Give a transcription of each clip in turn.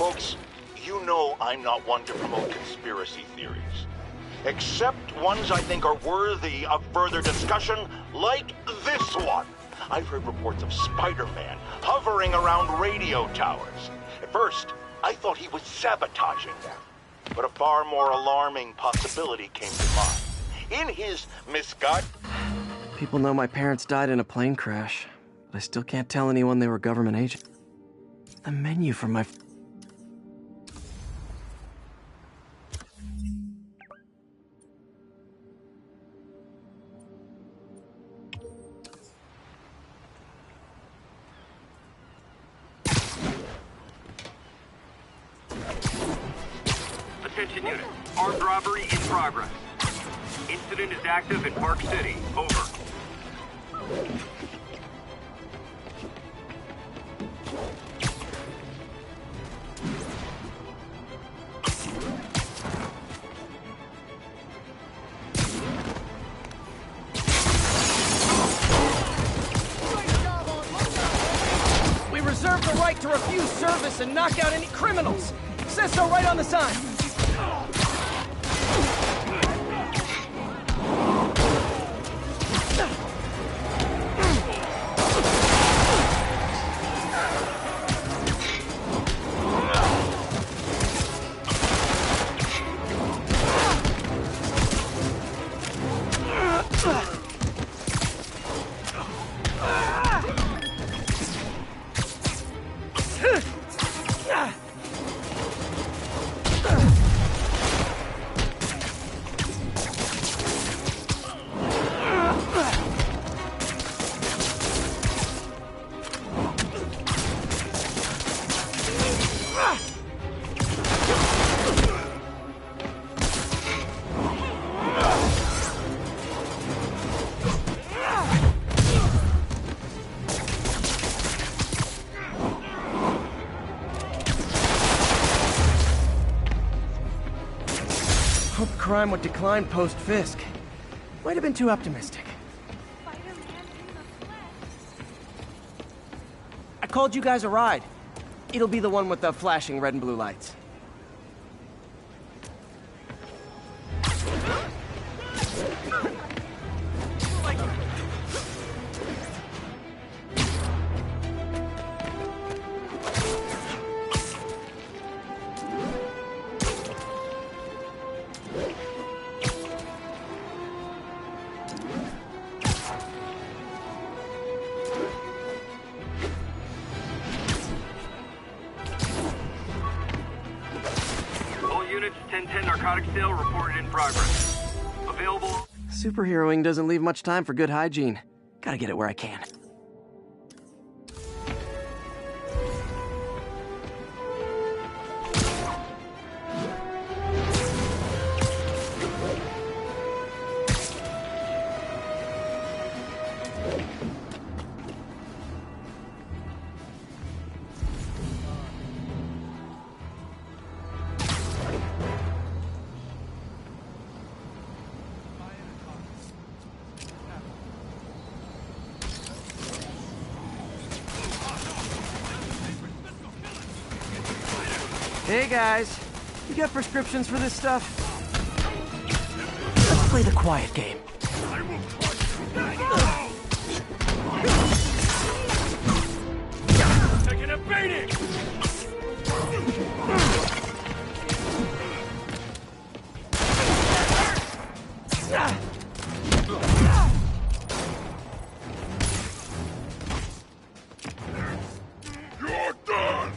Folks, you know I'm not one to promote conspiracy theories. Except ones I think are worthy of further discussion, like this one. I've heard reports of Spider Man hovering around radio towers. At first, I thought he was sabotaging them. But a far more alarming possibility came to mind. In his misguided... People know my parents died in a plane crash, but I still can't tell anyone they were government agents. The menu for my... Attention unit. Armed robbery in progress. Incident is active in Park City. Over. We reserve the right to refuse service and knock out any criminals. It says so right on the sign. Crime would decline post-Fisk. Might have been too optimistic. I called you guys a ride. It'll be the one with the flashing red and blue lights. Units 1010 narcotic sale reported in progress. Available. Superheroing doesn't leave much time for good hygiene. Gotta get it where I can. Hey guys, you got prescriptions for this stuff? Let's play the quiet game. Taking a beating! You're done!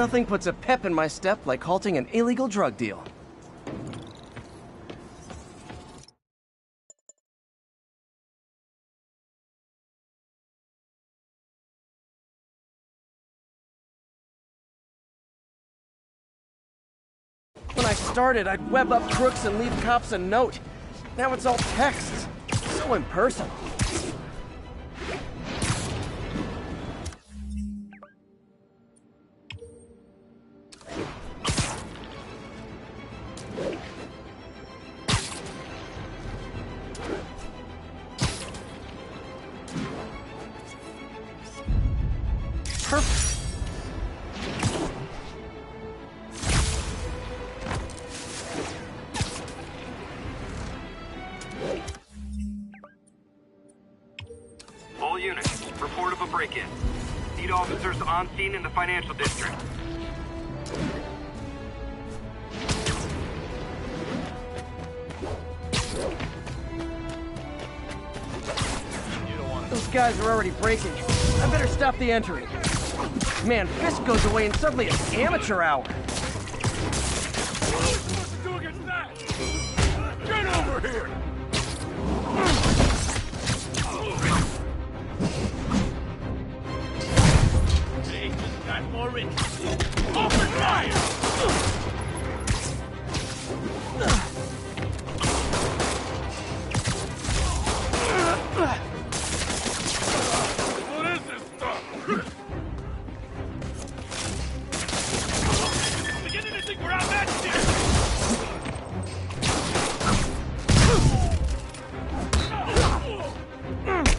Nothing puts a pep in my step like halting an illegal drug deal. When I started, I'd web up crooks and leave cops a note. Now it's all texts. So impersonal. Perfect. All units, report of a break-in. Need officers on scene in the financial district. Those guys are already breaking. I better stop the entry. Man, Fisk goes away and suddenly it's amateur hour. Get over here! They just got more rich. Open fire! What is this stuff? I'm beginning to think we're outmatched here!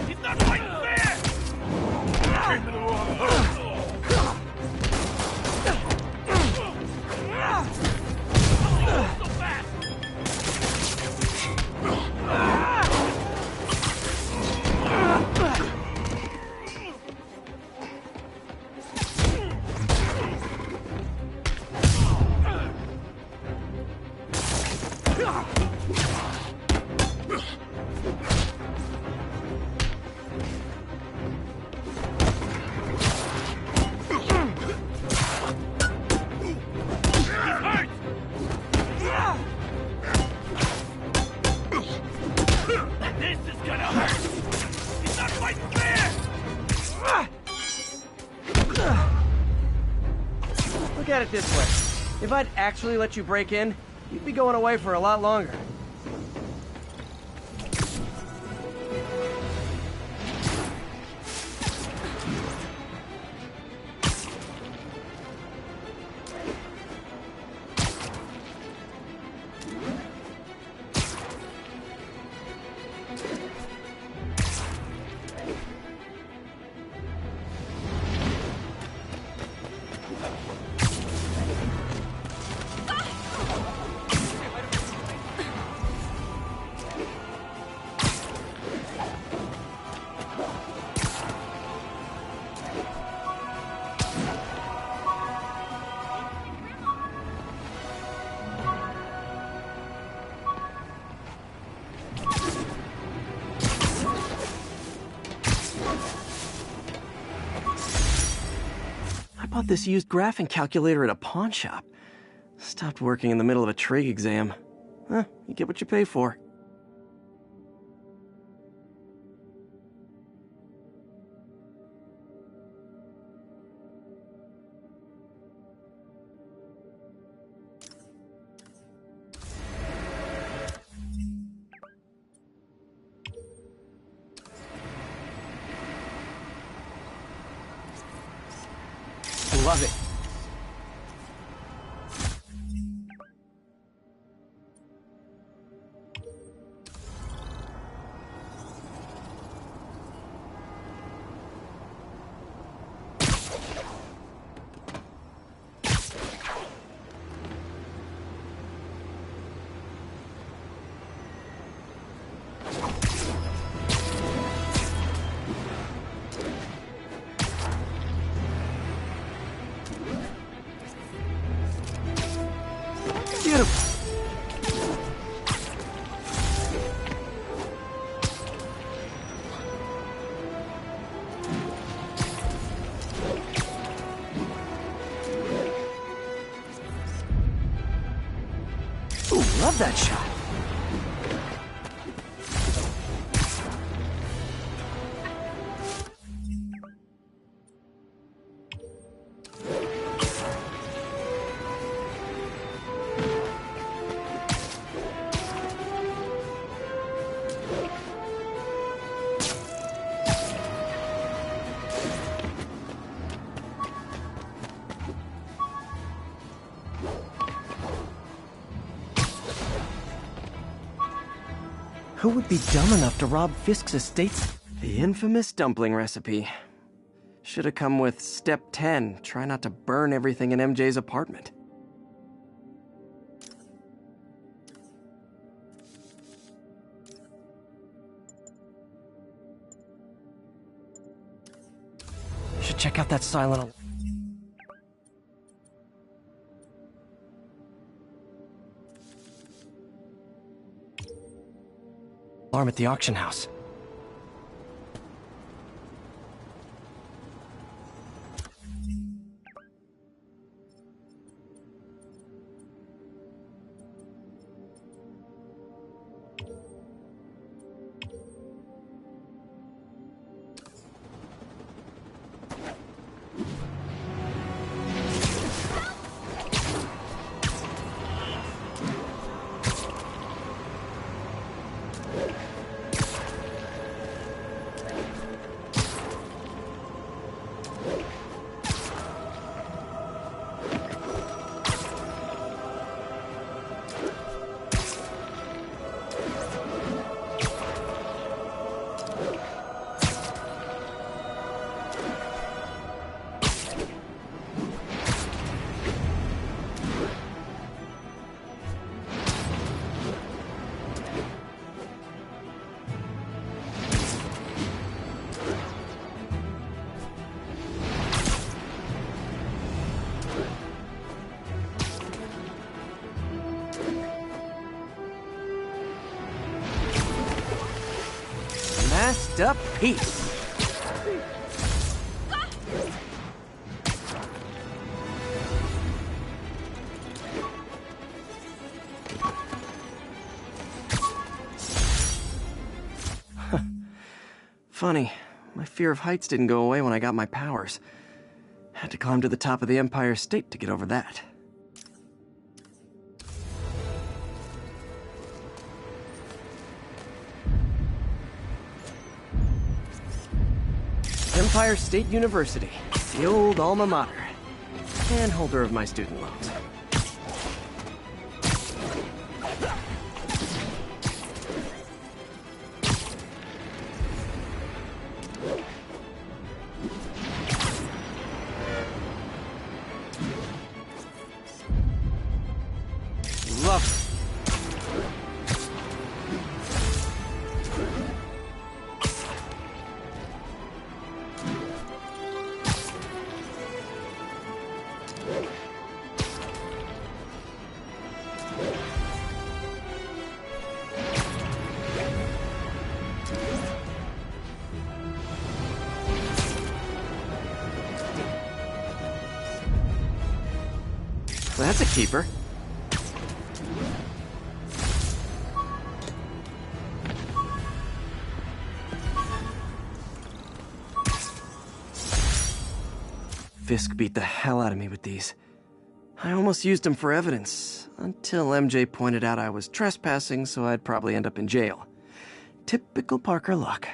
He's not fighting fair! So fast! This is gonna hurt! He's not fighting fair! Look at it this way. If I'd actually let you break in, you'd be going away for a lot longer. I bought this used graphing calculator at a pawn shop. Stopped working in the middle of a trig exam. Huh, you get what you pay for. Love it. Beautiful. love that shot. Who would be dumb enough to rob Fisk's estates? The infamous dumpling recipe. Should have come with step 10. Try not to burn everything in MJ's apartment. Should check out that silent alarm at the auction house. Masterpiece. Funny, my fear of heights didn't go away when I got my powers. Had to climb to the top of the Empire State to get over that. Empire State University, the old alma mater, and holder of my student loans. Love it. That's a keeper. Fisk beat the hell out of me with these. I almost used them for evidence, until MJ pointed out I was trespassing, so I'd probably end up in jail. Typical Parker luck.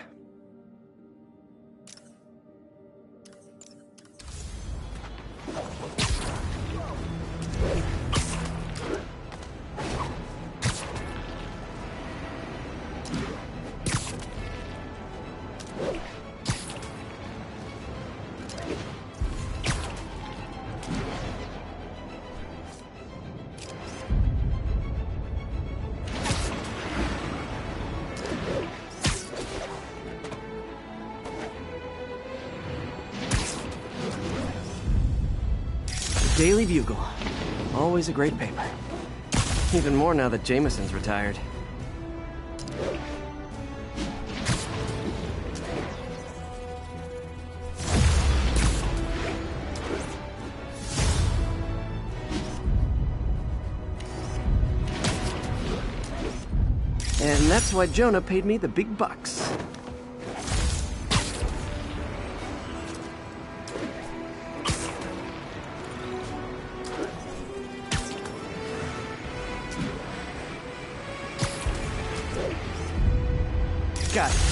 Daily Bugle. Always a great paper. Even more now that Jameson's retired. And that's why Jonah paid me the big bucks. Got it.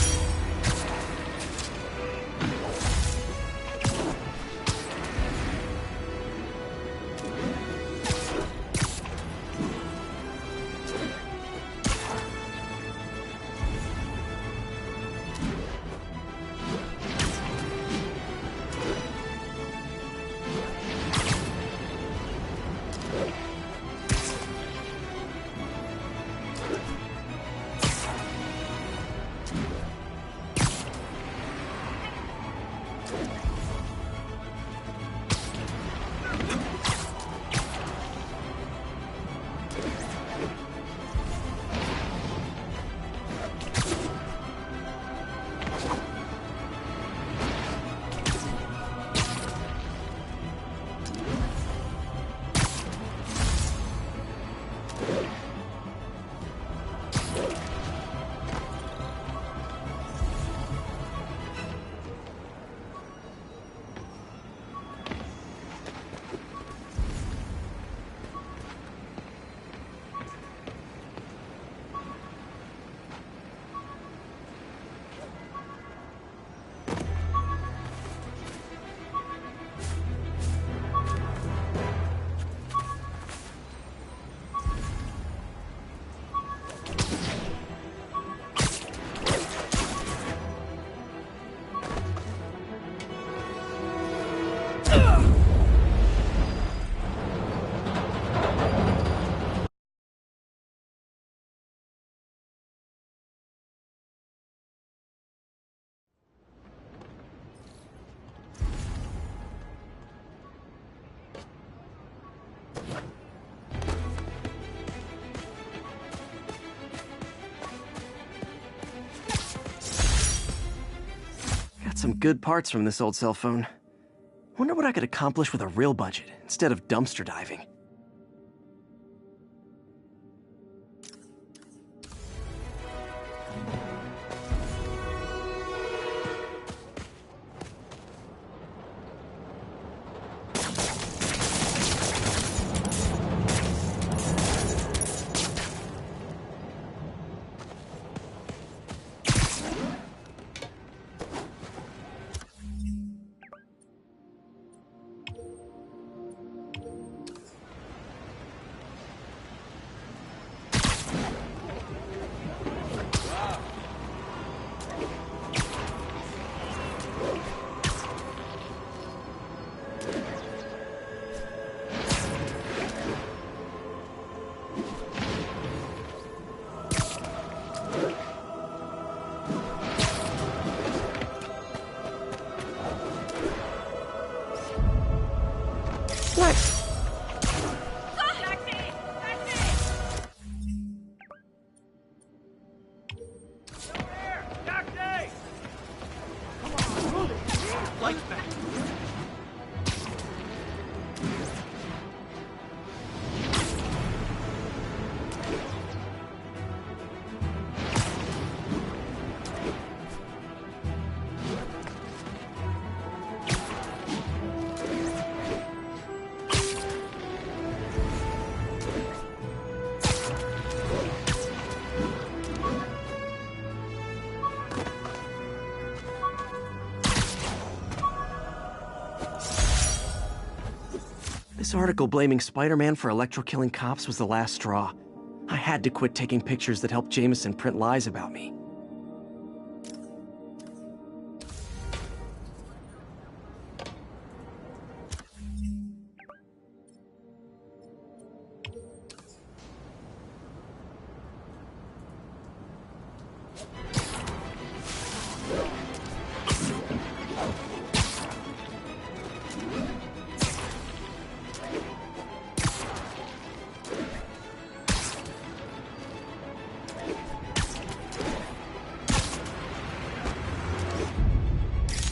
Some good parts from this old cell phone. Wonder what I could accomplish with a real budget instead of dumpster diving. This article blaming Spider Man for electro-killing cops was the last straw. I had to quit taking pictures that helped Jameson print lies about me.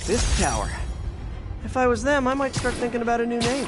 This tower. If I was them, I might start thinking about a new name.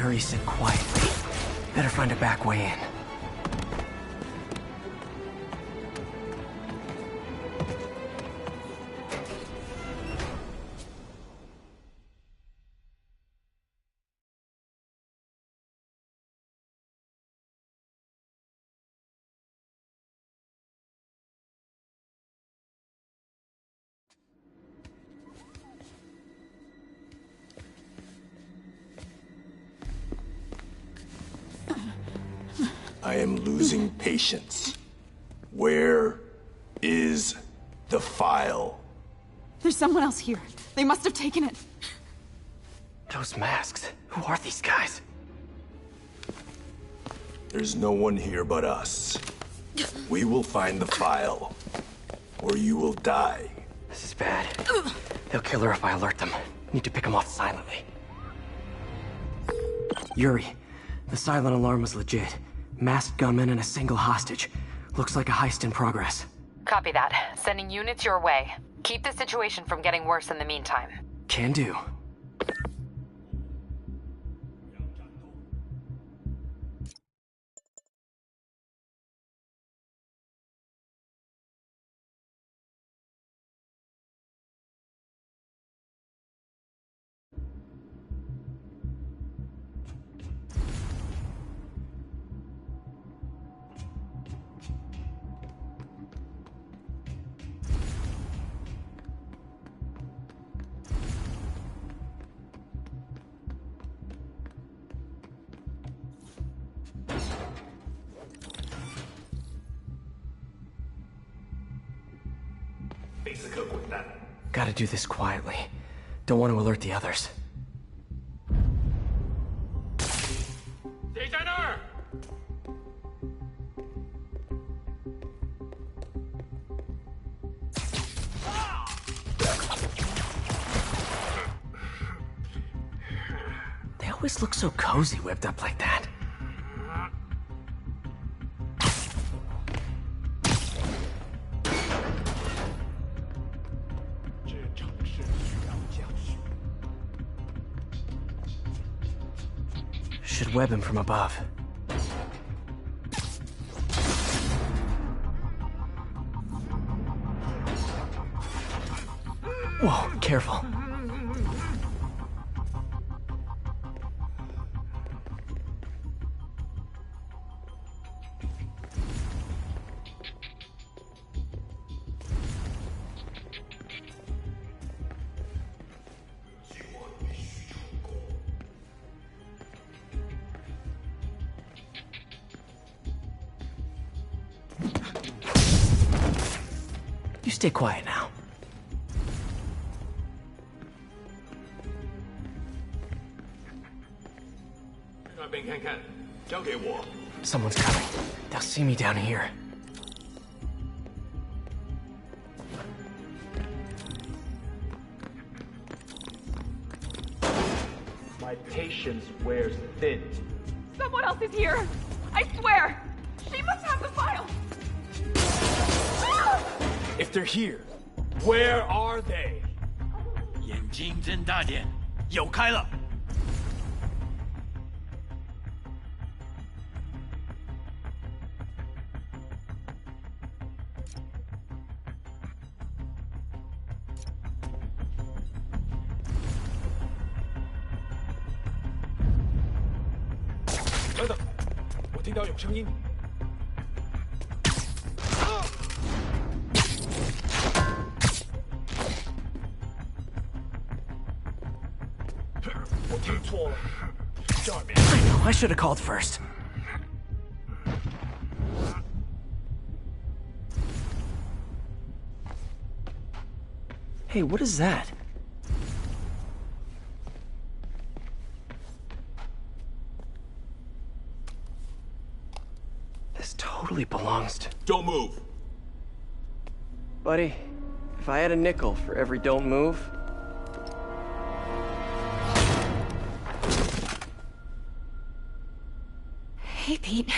hurry, sit quietly. Better find a back way in. I am losing patience. Where is the file? There's someone else here. They must have taken it. Those masks. Who are these guys? There's no one here but us. We will find the file, or you will die. This is bad. They'll kill her if I alert them. Need to pick them off silently. Yuri, the silent alarm was legit. Masked gunmen and a single hostage. Looks like a heist in progress. Copy that. Sending units your way. Keep the situation from getting worse in the meantime. Can do. Gotta do this quietly. Don't want to alert the others. 谁在那儿？ They always look so cozy whipped up like that. Should web him from above. Whoa, careful. You stay quiet now. Someone's coming. They'll see me down here. My patience wears thin. Someone else is here. I swear. She must have the file. If they're here, where are they? 眼睛睁大点，有开了。 等等，我听到有声音。我听错了，这边。 I know, I should have called first. Hey, what is that? This totally belongs to... Don't move. Buddy, if I had a nickel for every don't move... Hey, Pete.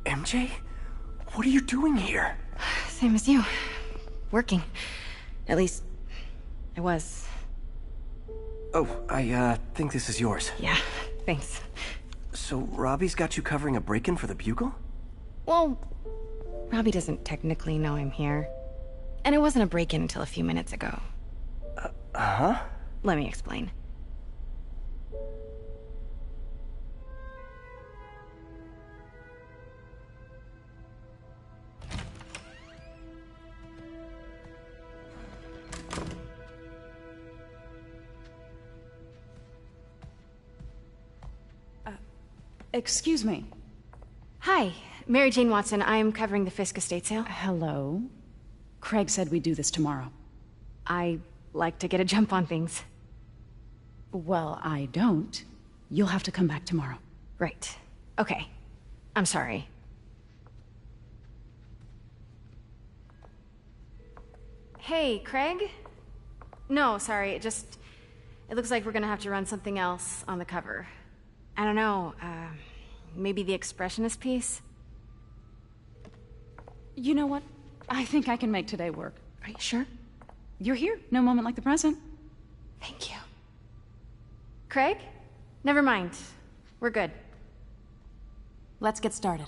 MJ? What are you doing here? Same as you. Working. At least, I was. Oh, I think this is yours. Yeah, thanks. So Robbie's got you covering a break-in for the Bugle? Well, Robbie doesn't technically know I'm here. And it wasn't a break-in until a few minutes ago. Huh? Let me explain. Excuse me. Hi, Mary Jane Watson. I'm covering the Fisk estate sale. Hello. Craig said we'd do this tomorrow. I like to get a jump on things. Well, I don't. You'll have to come back tomorrow. Right. Okay. I'm sorry. Hey, Craig? No, sorry, it looks like we're gonna have to run something else on the cover. I don't know, maybe the expressionist piece? You know what? I think I can make today work. Are you sure? You're here. No moment like the present. Thank you. Craig? Never mind. We're good. Let's get started.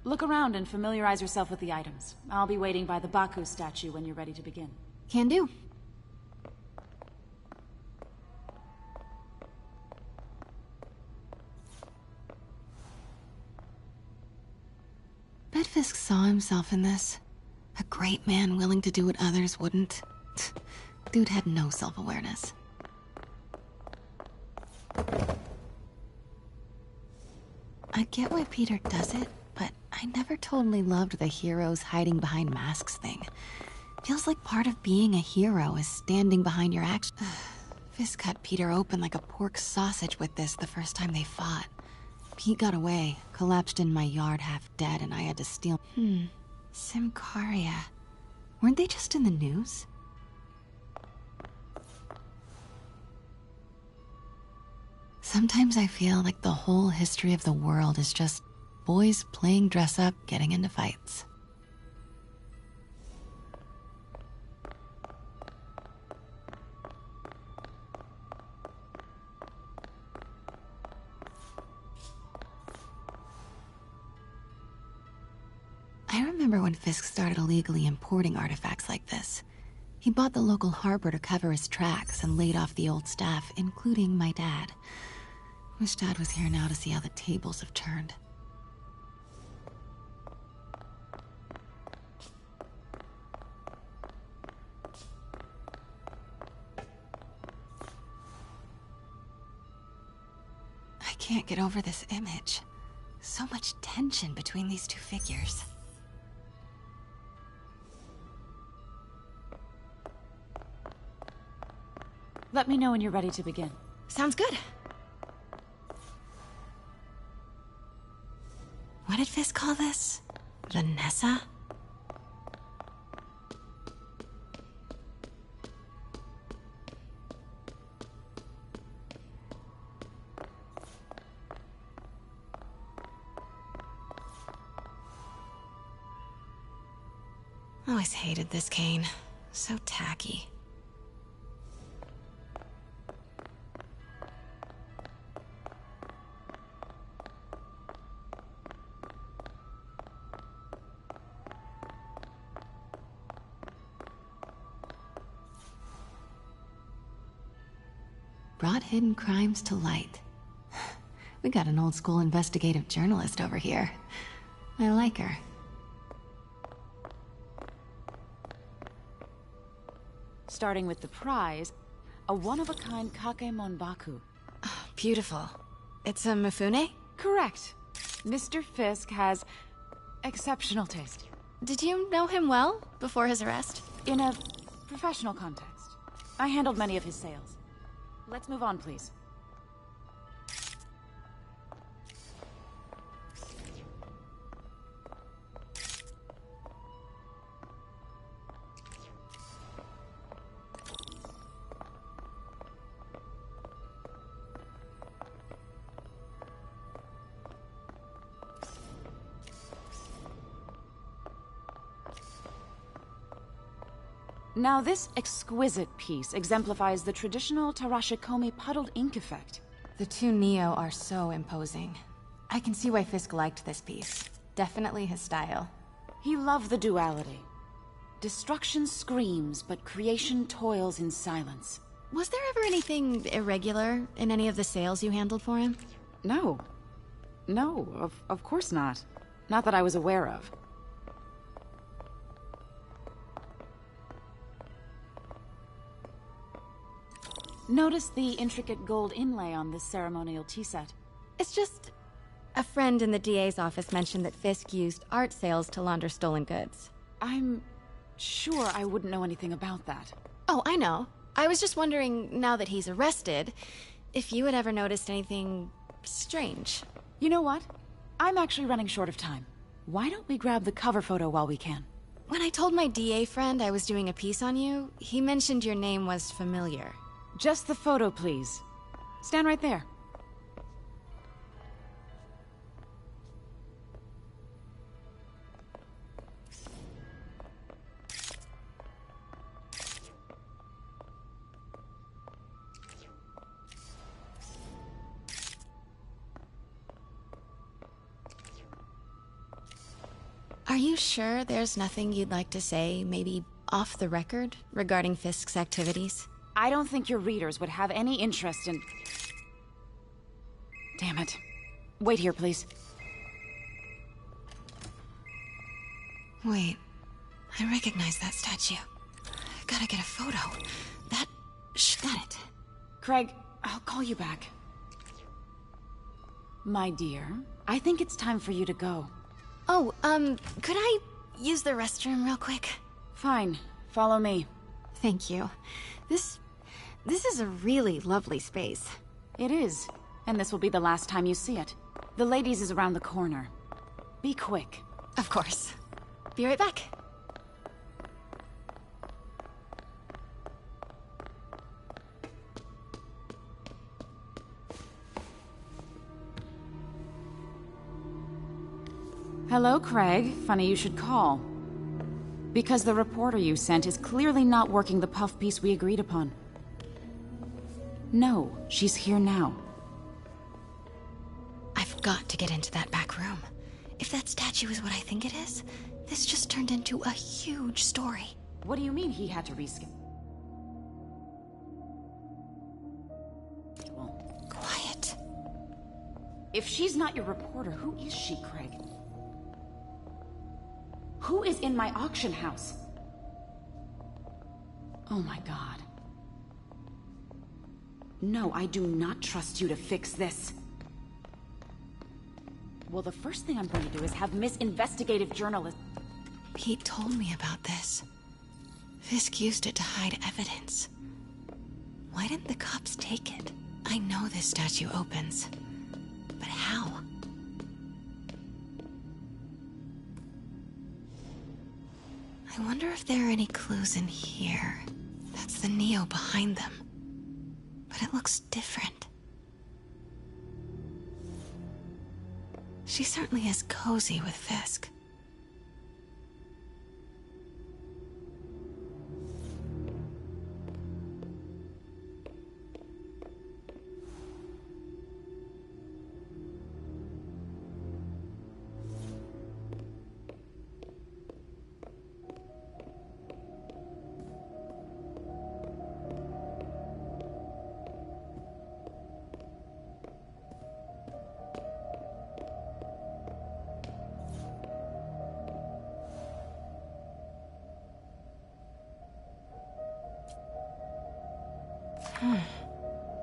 Look around and familiarize yourself with the items. I'll be waiting by the Baku statue when you're ready to begin. Can do. Bet Fisk saw himself in this. A great man willing to do what others wouldn't. Dude had no self-awareness. I get why Peter does it, but I never totally loved the heroes hiding behind masks thing. Feels like part of being a hero is standing behind your actions. Fisk cut Peter open like a pork sausage with this the first time they fought. Pete got away, collapsed in my yard half dead, and I had to steal... Symkaria. Weren't they just in the news? Sometimes I feel like the whole history of the world is just boys playing dress-up, getting into fights. I remember when Fisk started illegally importing artifacts like this. He bought the local harbor to cover his tracks and laid off the old staff, including my dad. Wish Dad was here now to see how the tables have turned. I can't get over this image. So much tension between these two figures. Let me know when you're ready to begin. Sounds good. What did Fisk call this? Vanessa? Always hated this cane. So tacky. Brought hidden crimes to light. We got an old school investigative journalist over here. I like her. Starting with the prize, a one-of-a-kind Kakemon Baku. Oh, beautiful. It's a Mifune? Correct. Mr. Fisk has exceptional taste. Did you know him well before his arrest? In a professional context. I handled many of his sales. Let's move on, please. Now this exquisite piece exemplifies the traditional Tarashikomi puddled ink effect. The two Neo are so imposing. I can see why Fisk liked this piece. Definitely his style. He loved the duality. Destruction screams, but creation toils in silence. Was there ever anything irregular in any of the sales you handled for him? No. No, of course not. Not that I was aware of. Notice the intricate gold inlay on this ceremonial tea set. It's just... a friend in the DA's office mentioned that Fisk used art sales to launder stolen goods. I'm sure I wouldn't know anything about that. Oh, I know. I was just wondering, now that he's arrested, if you had ever noticed anything strange. You know what? I'm actually running short of time. Why don't we grab the cover photo while we can? When I told my DA friend I was doing a piece on you, he mentioned your name was familiar. Just the photo, please. Stand right there. Are you sure there's nothing you'd like to say, maybe off the record, regarding Fisk's activities? I don't think your readers would have any interest in... Damn it. Wait here, please. Wait. I recognize that statue. Gotta get a photo. Got it. Craig, I'll call you back. My dear, I think it's time for you to go. Oh, could I use the restroom real quick? Fine. Follow me. Thank you. This is a really lovely space. It is. And this will be the last time you see it. The ladies is around the corner. Be quick. Of course. Be right back. Hello, Craig. Funny you should call. Because the reporter you sent is clearly not working the puff piece we agreed upon. No, she's here now. I've got to get into that back room. If that statue is what I think it is, this just turned into a huge story. What do you mean he had to reschedule? Quiet. If she's not your reporter, who is she, Craig? Who is in my auction house? Oh my god. No, I do not trust you to fix this. Well, the first thing I'm going to do is have Miss Investigative Journalist... Pete told me about this. Fisk used it to hide evidence. Why didn't the cops take it? I know this statue opens. But how? I wonder if there are any clues in here. That's the Neo behind them. But it looks different. She certainly is cozy with Fisk.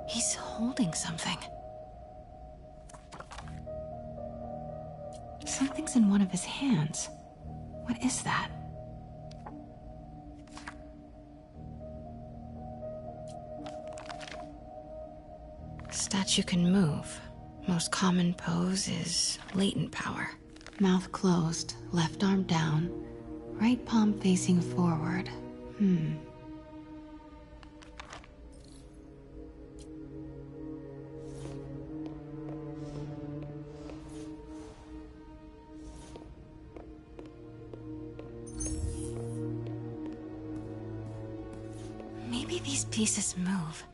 He's holding something. Something's in one of his hands. What is that? Statue can move. Most common pose is latent power. Mouth closed, left arm down, right palm facing forward. these pieces move.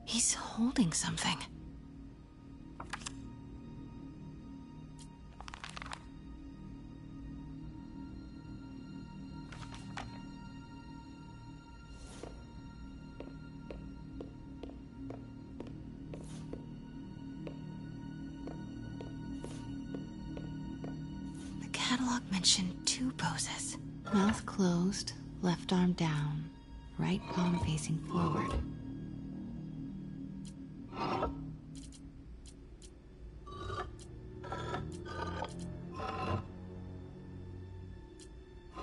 He's holding something. The catalog mentioned 2 poses. Mouth closed, left arm down, right palm facing forward.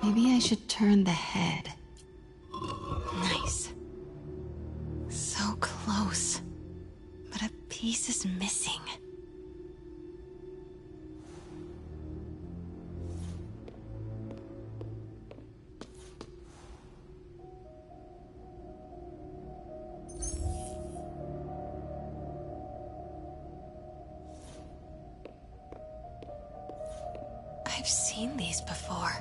Maybe I should turn the head. Nice. So close. But a piece is missing. I've seen these before.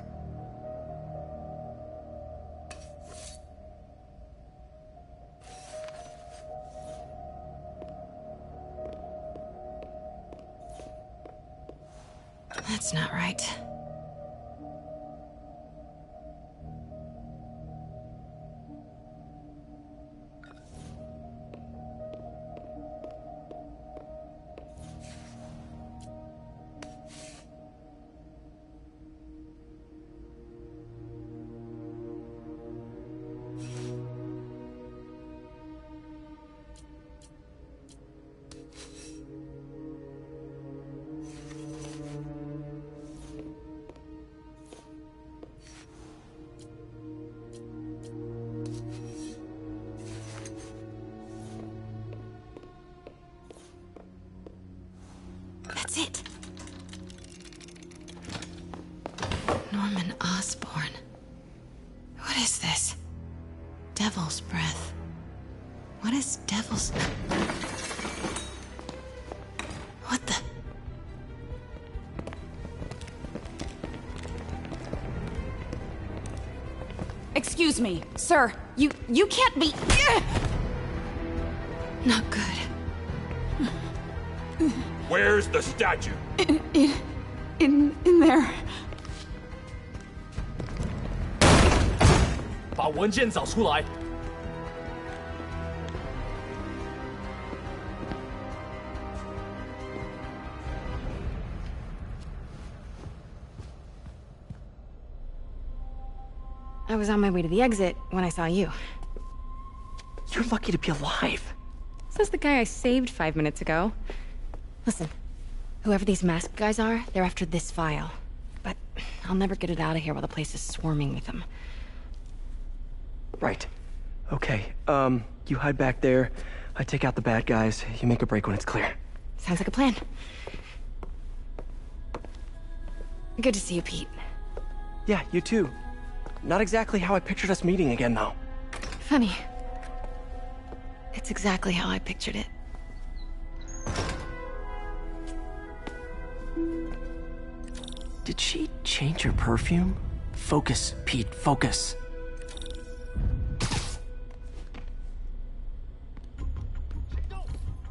That's not right. That's it. Norman Osborn. What is this? Devil's breath. What is devil's... What the... Excuse me, sir. You can't be... Not good. Where's the statue? In there. 把文件找出来。I was on my way to the exit when I saw you. You're lucky to be alive. Says the guy I saved 5 minutes ago. Listen, whoever these masked guys are, they're after this file. But I'll never get it out of here while the place is swarming with them. Right. Okay, you hide back there. I take out the bad guys. You make a break when it's clear. Sounds like a plan. Good to see you, Pete. Yeah, you too. Not exactly how I pictured us meeting again, though. Funny. It's exactly how I pictured it. Did she change her perfume? Focus, Pete, focus.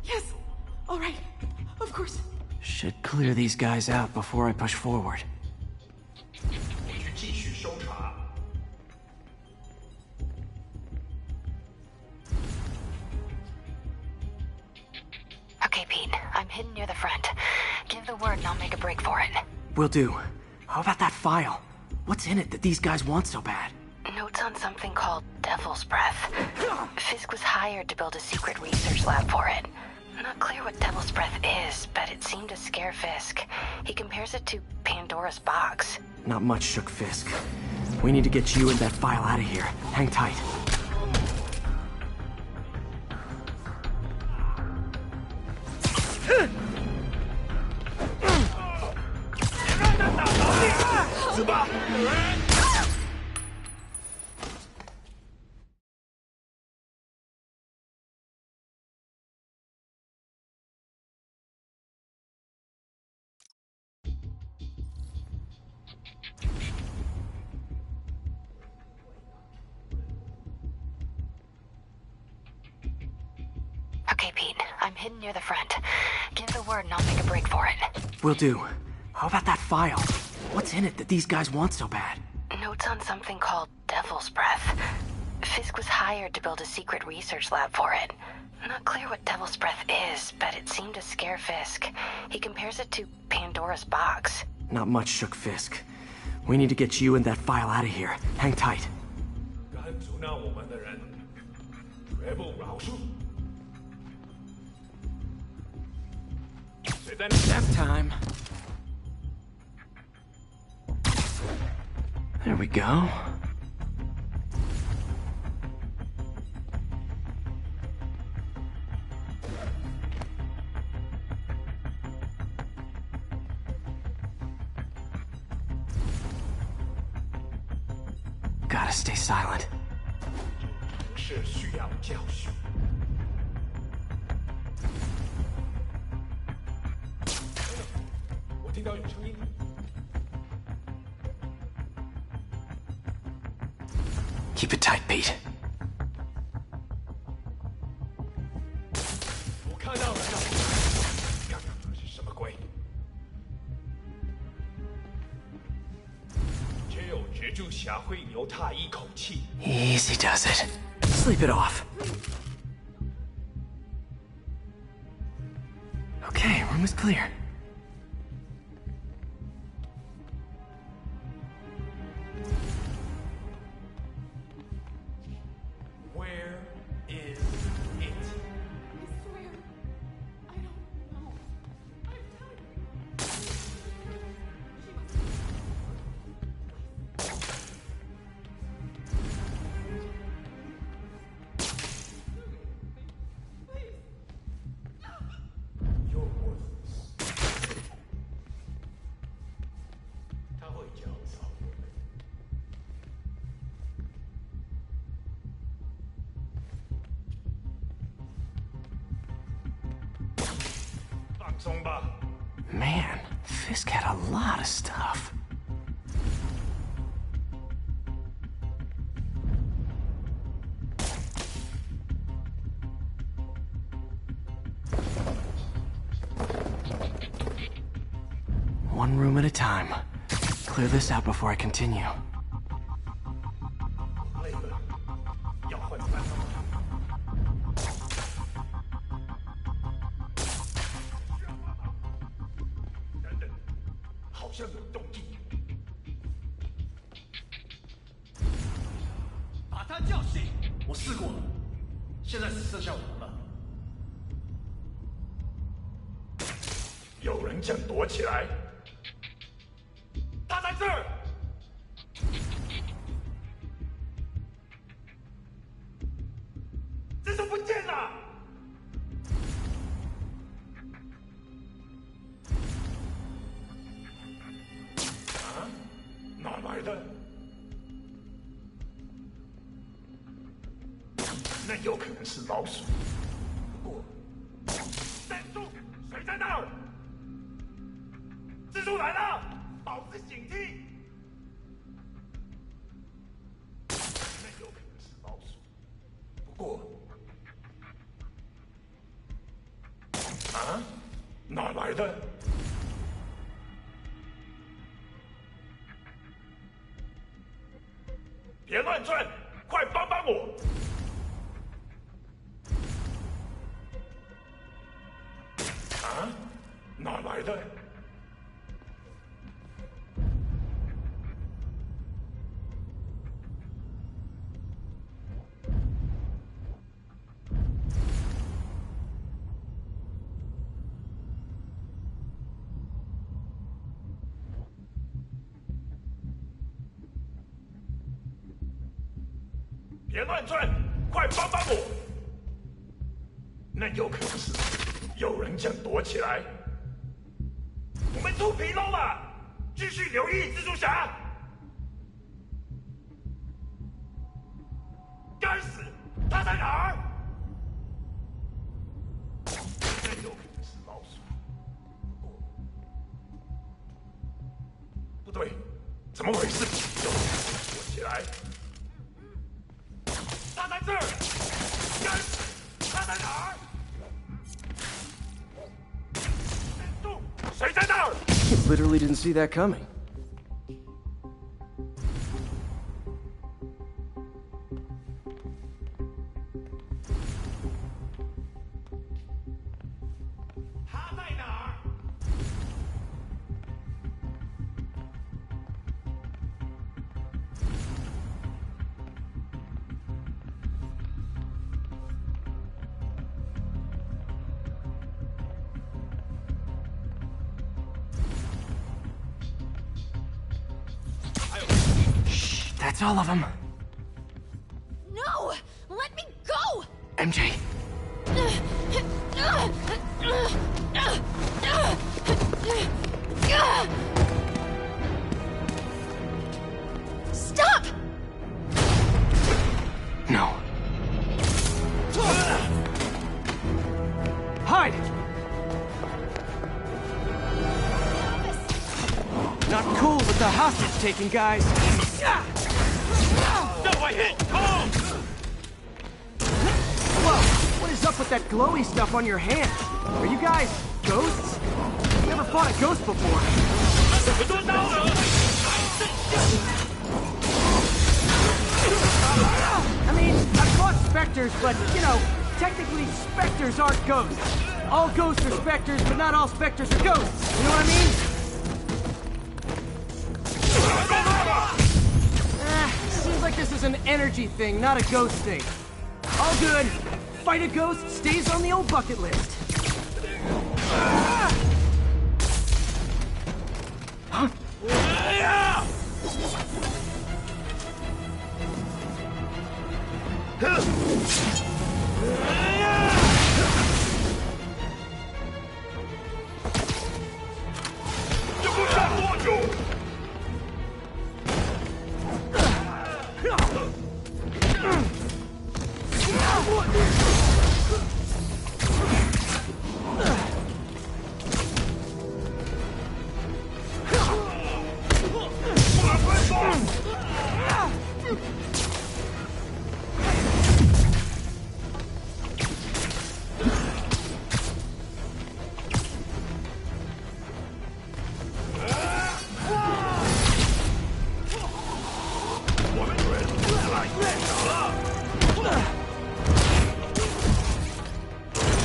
Yes. All right. Of course. Should clear these guys out before I push forward. Okay, Pete. I'm hidden near the front. Give the word and I'll make a break for it. Will do. How about that file? What's in it that these guys want so bad? Notes on something called Devil's Breath. Fisk was hired to build a secret research lab for it. Not clear what Devil's Breath is, but it seemed to scare Fisk. He compares it to Pandora's box. Not much shook Fisk. We need to get you and that file out of here. Hang tight. Okay, Pete. I'm hidden near the front. Give the word and I'll make a break for it. Will do. How about that file? What's in it that these guys want so bad? Notes on something called Devil's Breath. Fisk was hired to build a secret research lab for it. Not clear what Devil's Breath is, but it seemed to scare Fisk. He compares it to Pandora's box. Not much shook Fisk. We need to get you and that file out of here. Hang tight. 敢阻挠我们的人，绝不饶恕。谁在那？ Nap time. There we go. Gotta stay silent. 是需要教训。我听到有声音。 Keep it tight, Pete. 我看到了，刚刚这是什么鬼？只有蜘蛛侠会留他一口气。 Easy does it. Sleep it off. Okay, room is clear. Where is it? I swear, I don't know. I'm telling you. She must You're worthless. 他会教导我们。放松吧。 Man, Fisk had a lot of stuff. One room at a time. Clear this out before I continue. 累了，要换办法。等等，好像有动静。把他叫醒！我试过了，现在只剩下我们了。有人想躲起来。 他在这儿！蜘蛛不见了！啊？哪来的？那有可能是老鼠。不过，站住！谁在那儿？蜘蛛来了！ 保持警惕。那有可能是老鼠，不过，啊，哪来的？别乱转，快帮帮我！啊，哪来的？别乱窜，快帮帮我！那有可能是有人想躲起来。我们出纰漏了，继续留意蜘蛛侠。该死，他在哪儿？那有可能是老鼠。不对，怎么回事？有人躲起来。他在这儿！该死，他在哪儿？谁在那儿 Literally didn't see that coming. That's all of them. No! Let me go! MJ. Stop! No. Hide! Not cool with the hostage taking, guys. No, I hit! Oh! Whoa! What is up with that glowy stuff on your hand? Are you guys ghosts? I've never fought a ghost before. I mean, I've fought specters, but, you know, technically specters aren't ghosts. All ghosts are specters, but not all specters are ghosts. You know what I mean? Seems like this is an energy thing, not a ghost thing. All good. Fight a ghost stays on the old bucket list. Huh?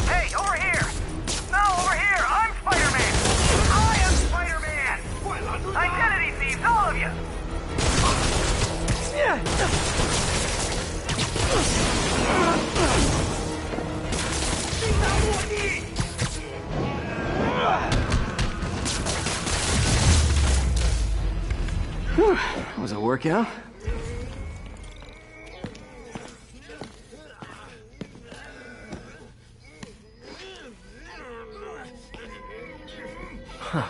Hey, over here! No, over here! I'm Spider Man! I am Spider Man! Identity thieves, all of you! Whew. Was it a workout? Huh.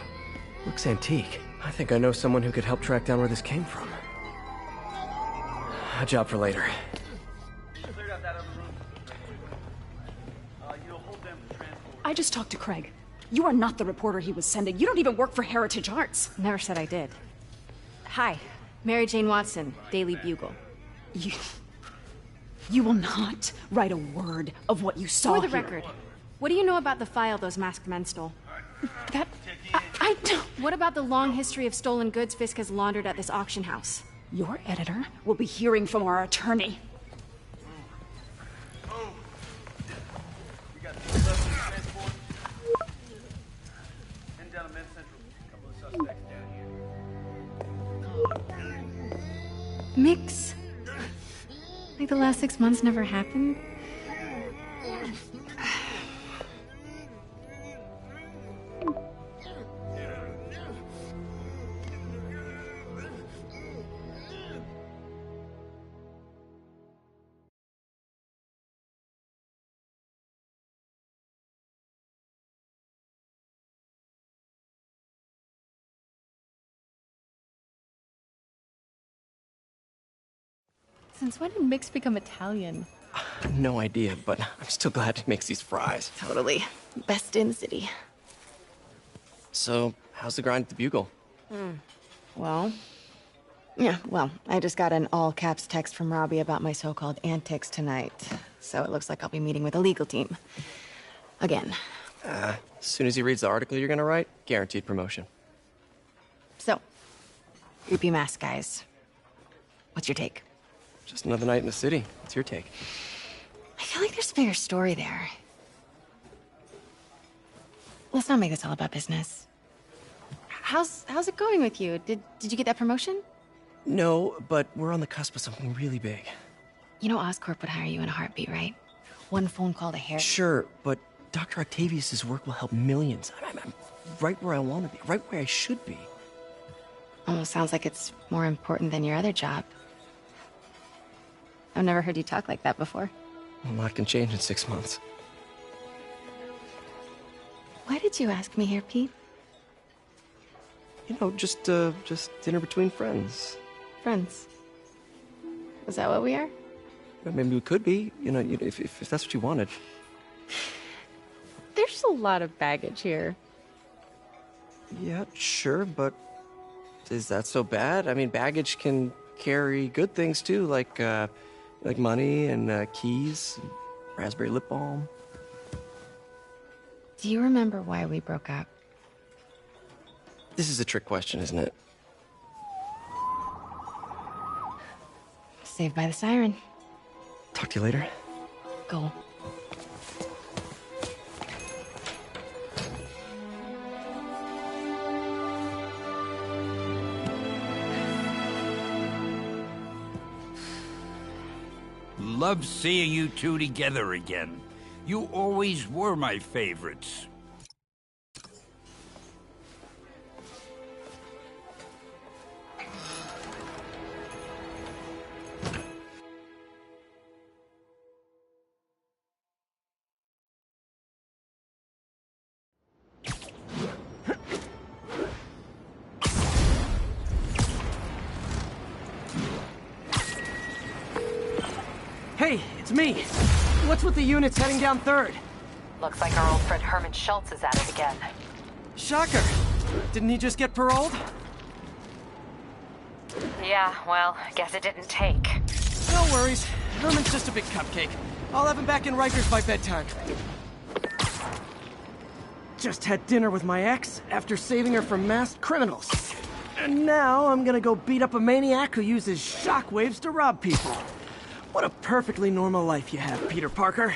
Looks antique. I think I know someone who could help track down where this came from. A job for later. I just talked to Craig. You are not the reporter he was sending. You don't even work for Heritage Arts. Never said I did. Hi, Mary Jane Watson, Daily Bugle. You will not write a word of what you saw For the here. record, what do you know about the file those masked men stole? I don't... What about the long history of stolen goods Fisk has laundered at this auction house? Your editor will be hearing from our attorney. Mix? Like the last 6 months never happened? Since when did Mix become Italian? No idea, but I'm still glad he makes these fries. Totally. Best in the city. So, how's the grind at the Bugle? Well, I just got an all-caps text from Robbie about my so-called antics tonight. So it looks like I'll be meeting with the legal team. Again. As soon as he reads the article you're gonna write, guaranteed promotion. So, groupie mask guys. What's your take? Just another night in the city. What's your take? I feel like there's a bigger story there. Let's not make this all about business. How's it going with you? Did you get that promotion? No, but we're on the cusp of something really big. You know Oscorp would hire you in a heartbeat, right? One phone call to Harry. Sure, but Dr. Octavius's work will help millions. I'm right where I want to be, right where I should be. Almost sounds like it's more important than your other job. I've never heard you talk like that before. A lot can change in 6 months. Why did you ask me here, Pete? You know, just dinner between friends. Friends. Is that what we are? Maybe we could be, if that's what you wanted. There's a lot of baggage here. Yeah, sure, but is that so bad? I mean, baggage can carry good things too, like money and keys, and raspberry lip balm. Do you remember why we broke up? This is a trick question, isn't it? Saved by the siren. Talk to you later. Go. Love seeing you two together again. You always were my favorites. Hey, it's me. What's with the units heading down 3rd? Looks like our old friend Herman Schultz is at it again. Shocker. Didn't he just get paroled? Yeah, well, guess it didn't take. No worries. Herman's just a big cupcake. I'll have him back in Rikers by bedtime. Just had dinner with my ex after saving her from masked criminals. And now I'm gonna go beat up a maniac who uses shockwaves to rob people. What a perfectly normal life you have, Peter Parker.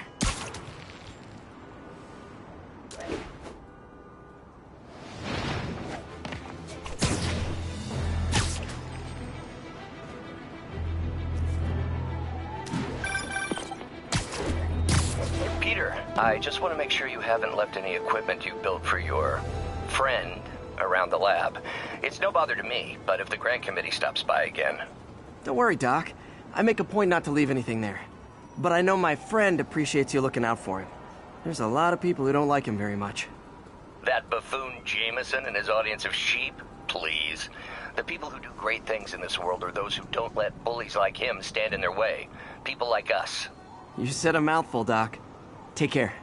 Peter, I just want to make sure you haven't left any equipment you built for your friend around the lab. It's no bother to me, but if the grant committee stops by again... Don't worry, Doc. I make a point not to leave anything there. But I know my friend appreciates you looking out for him. There's a lot of people who don't like him very much. That buffoon Jameson and his audience of sheep? Please. The people who do great things in this world are those who don't let bullies like him stand in their way. People like us. You said a mouthful, Doc. Take care.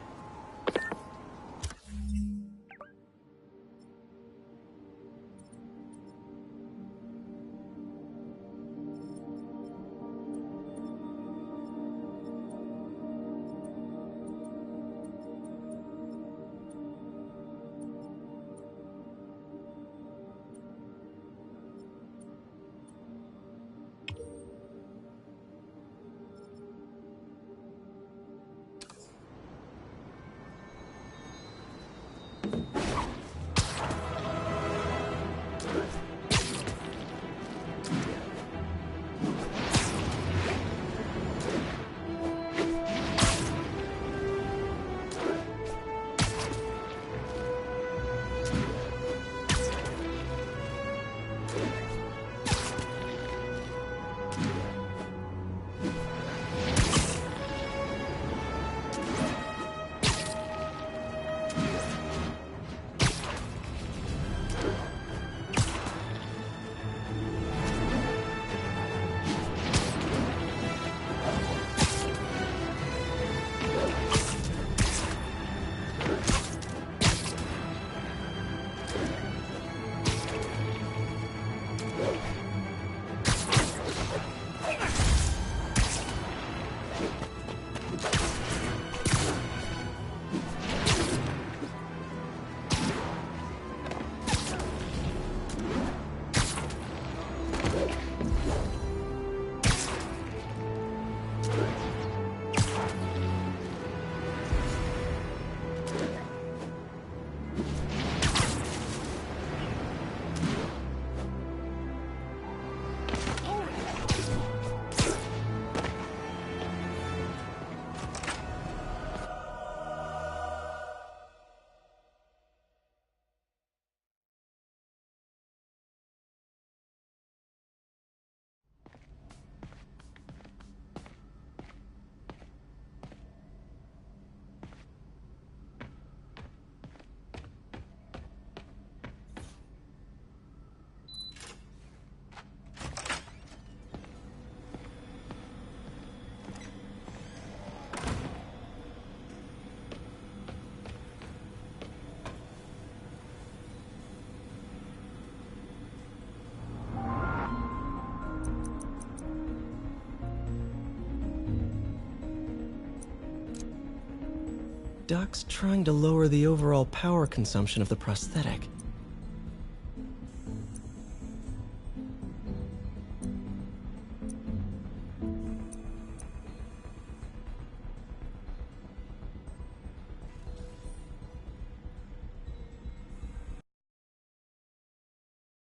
Doc's trying to lower the overall power consumption of the prosthetic.